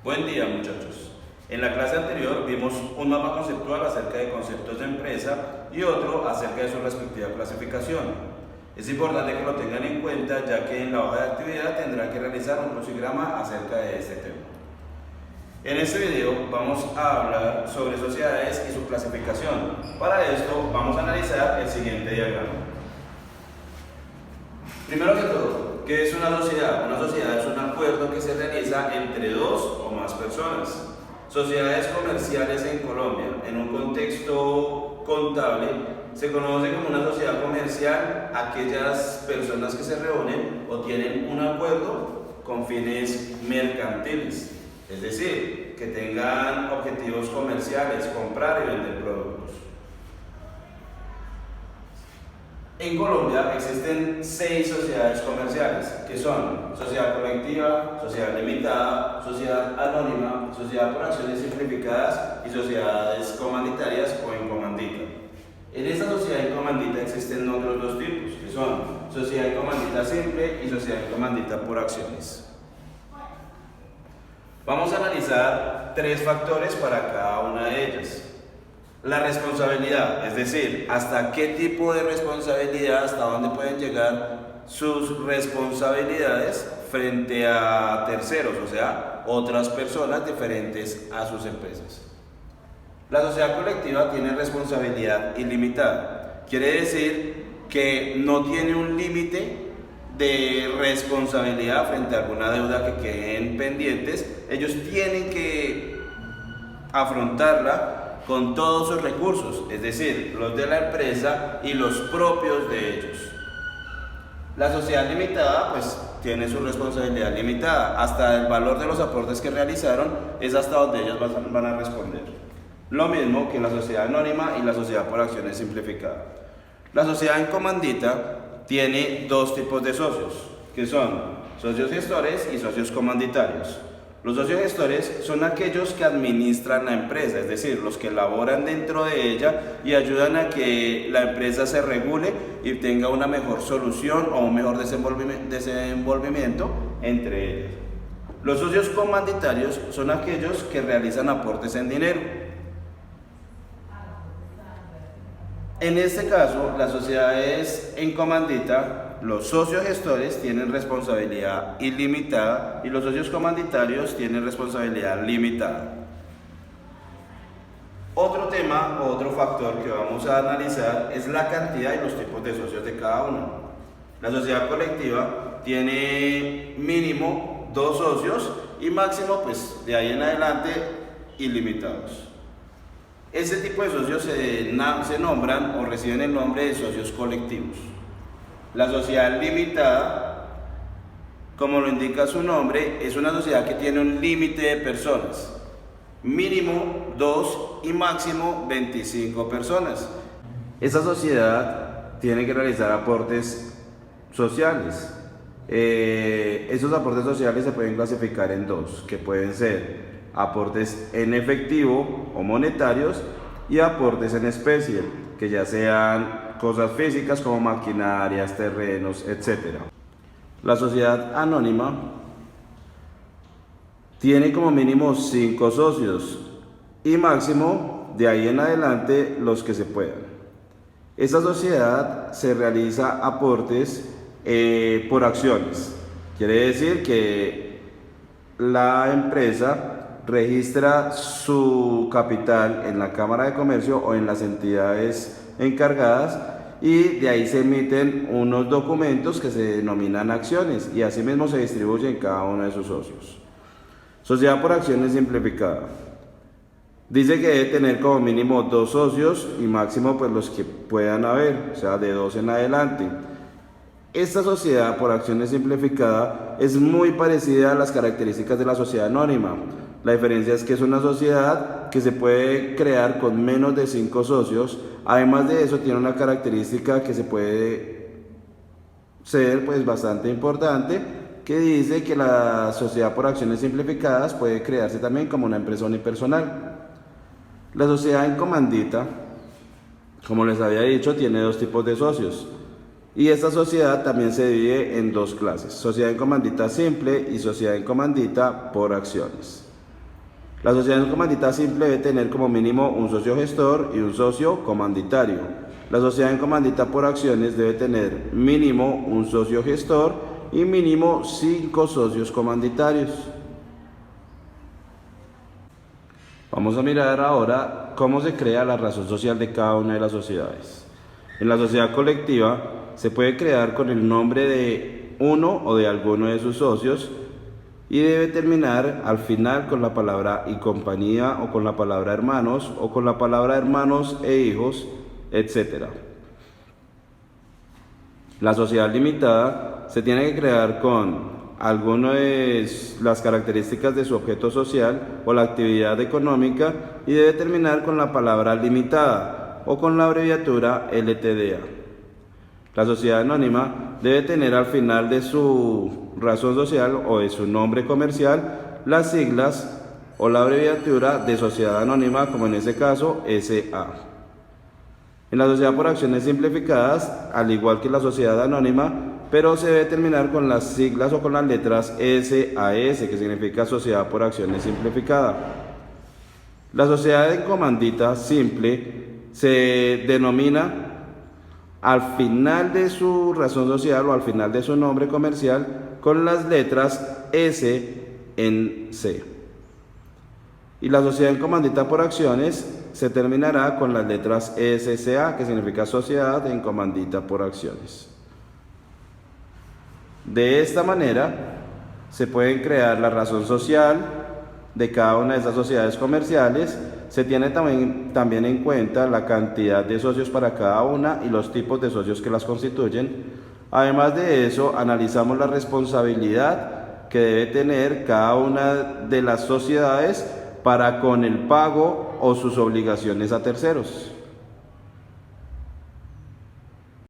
Buen día, muchachos. En la clase anterior vimos un mapa conceptual acerca de conceptos de empresa y otro acerca de su respectiva clasificación. Es importante que lo tengan en cuenta, ya que en la hoja de actividad tendrán que realizar un crucigrama acerca de este tema. En este video vamos a hablar sobre sociedades y su clasificación. Para esto vamos a analizar el siguiente diagrama. Primero que todo, ¿qué es una sociedad? Una sociedad es un acuerdo que se realiza entre dos o más personas. Sociedades comerciales en Colombia, en un contexto contable, se conoce como una sociedad comercial aquellas personas que se reúnen o tienen un acuerdo con fines mercantiles, es decir, que tengan objetivos comerciales, comprar y vender productos. En Colombia existen 6 sociedades comerciales, que son sociedad colectiva, sociedad limitada, sociedad anónima, sociedad por acciones simplificadas y sociedades comanditarias o en comandita. En esta sociedad en comandita existen otros dos tipos, que son sociedad en comandita simple y sociedad en comandita por acciones. Vamos a analizar 3 factores para cada una de ellas. La responsabilidad, es decir, hasta qué tipo de responsabilidad, hasta dónde pueden llegar sus responsabilidades frente a terceros, o sea, otras personas diferentes a sus empresas. La sociedad colectiva tiene responsabilidad ilimitada, quiere decir que no tiene un límite de responsabilidad frente a alguna deuda que queden pendientes. Ellos tienen que afrontarla con todos sus recursos, es decir, los de la empresa y los propios de ellos. La sociedad limitada pues tiene su responsabilidad limitada, hasta el valor de los aportes que realizaron es hasta donde ellos van a responder. Lo mismo que la sociedad anónima y la sociedad por acciones simplificada. La sociedad en comandita tiene 2 tipos de socios, que son socios gestores y socios comanditarios. Los socios gestores son aquellos que administran la empresa, es decir, los que laboran dentro de ella y ayudan a que la empresa se regule y tenga una mejor solución o un mejor desenvolvimiento entre ellas. Los socios comanditarios son aquellos que realizan aportes en dinero. En este caso, las sociedades en comandita, los socios gestores tienen responsabilidad ilimitada y los socios comanditarios tienen responsabilidad limitada. Otro tema o otro factor que vamos a analizar es la cantidad y los tipos de socios de cada uno. La sociedad colectiva tiene mínimo 2 socios y máximo, pues de ahí en adelante, ilimitados. Ese tipo de socios se nombran o reciben el nombre de socios colectivos. La sociedad limitada, como lo indica su nombre, es una sociedad que tiene un límite de personas, mínimo 2 y máximo 25 personas. Esa sociedad tiene que realizar aportes sociales. Esos aportes sociales se pueden clasificar en 2, que pueden ser aportes en efectivo o monetarios y aportes en especie, que ya sean cosas físicas como maquinarias, terrenos, etc. La sociedad anónima tiene como mínimo 5 socios y máximo de ahí en adelante los que se puedan. Esta sociedad se realiza aportes por acciones, quiere decir que la empresa registra su capital en la Cámara de Comercio o en las entidades encargadas y de ahí se emiten unos documentos que se denominan acciones y asimismo se distribuyen cada uno de sus socios. Sociedad por acciones simplificada. Dice que debe tener como mínimo 2 socios y máximo pues los que puedan haber, o sea de 2 en adelante. Esta sociedad por acciones simplificada es muy parecida a las características de la sociedad anónima. La diferencia es que es una sociedad que se puede crear con menos de 5 socios. Además de eso, tiene una característica que se puede ser pues bastante importante, que dice que la sociedad por acciones simplificadas puede crearse también como una empresa unipersonal. La sociedad en comandita, como les había dicho, tiene 2 tipos de socios. Y esta sociedad también se divide en 2 clases, sociedad en comandita simple y sociedad en comandita por acciones. La sociedad en comandita simple debe tener como mínimo un socio gestor y un socio comanditario. La sociedad en comandita por acciones debe tener mínimo un socio gestor y mínimo 5 socios comanditarios. Vamos a mirar ahora cómo se crea la razón social de cada una de las sociedades. En la sociedad colectiva se puede crear con el nombre de uno o de alguno de sus socios y debe terminar al final con la palabra y compañía o con la palabra hermanos o con la palabra hermanos e hijos, etc. La sociedad limitada se tiene que crear con algunas de las características de su objeto social o la actividad económica y debe terminar con la palabra limitada o con la abreviatura LTDA. La sociedad anónima debe tener al final de su razón social o de su nombre comercial las siglas o la abreviatura de sociedad anónima, como en este caso SA. En la sociedad por acciones simplificadas, al igual que la sociedad anónima, pero se debe terminar con las siglas o con las letras SAS, que significa Sociedad por Acciones Simplificada. La sociedad en comandita simple se denomina al final de su razón social o al final de su nombre comercial con las letras S en C. Y la sociedad en comandita por acciones se terminará con las letras SCA, que significa Sociedad en Comandita por Acciones. De esta manera se pueden crear la razón social de cada una de esas sociedades comerciales. Se tiene también en cuenta la cantidad de socios para cada una y los tipos de socios que las constituyen. Además de eso, analizamos la responsabilidad que debe tener cada una de las sociedades para con el pago o sus obligaciones a terceros.